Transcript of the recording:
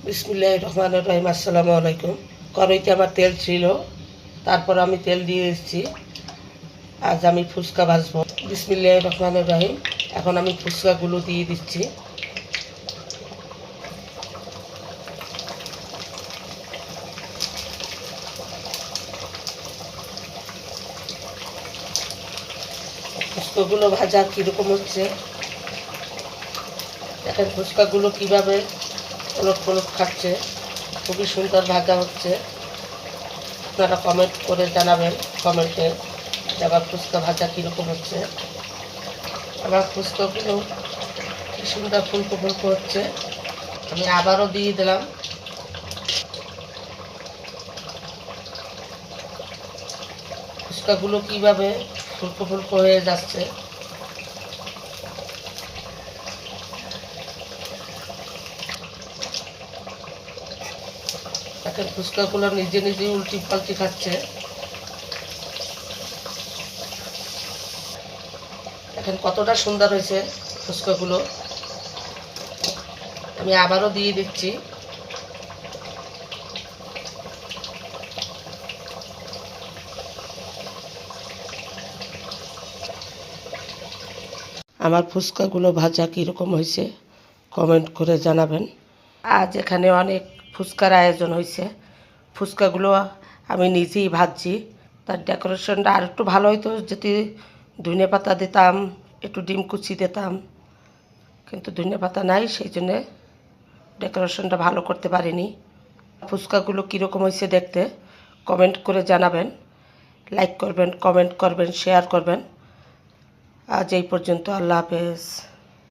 বিসমিল্লাহির রহমানির রহিম। আসসালামু আলাইকুম। কড়াইতে আমার তেল ছিল, তারপর আমি তেল দিয়ে এসেছি। আজ আমি ফুচকা ভাজবো। বিসমিল্লাহির রহমানির রহিম। এখন আমি ফুচকাগুলো দিয়ে দিচ্ছি। ফুচকাগুলো ভাজা কীরকম হচ্ছে দেখেন, ফুচকাগুলো কীভাবে ওলট পলট খাচ্ছে, খুবই সুন্দর ভাজা হচ্ছে। আপনারা কমেন্ট করে জানাবেন কমেন্টে যে আমার ফুচকা ভাজা কীরকম হচ্ছে। আমার ফুচকাগুলো কি সুন্দর ফুলকো ফুলকো হচ্ছে। আমি আবারও দিয়ে দিলাম। ফুচকাগুলো কীভাবে ফুলকো ফুলকো হয়ে যাচ্ছে। এখন ফুচকাগুলো নিজে নিজেই উল্টি পাল্টি খাচ্ছে। এখন কতটা সুন্দর হয়েছে ফুচকাগুলো। আমি আবারও দিয়ে দিচ্ছি। আমার ফুচকাগুলো ভাজা কীরকম হয়েছে কমেন্ট করে জানাবেন। আজ এখানে অনেক ফুচকার আয়োজন হয়েছে। ফুচকাগুলো আমি নিজেই ভাজছি। তার ডেকোরেশনটা আর একটু ভালো হতো যদি ধনে পাতা দিতাম, একটু ডিম কুচি দিতাম, কিন্তু ধনে পাতা নাই, সেই জন্যে ডেকোরেশনটা ভালো করতে পারিনি। ফুচকাগুলো কীরকম হয়েছে দেখতে কমেন্ট করে জানাবেন। লাইক করবেন, কমেন্ট করবেন, শেয়ার করবেন। আজ এই পর্যন্ত। আল্লাহ হাফেজ।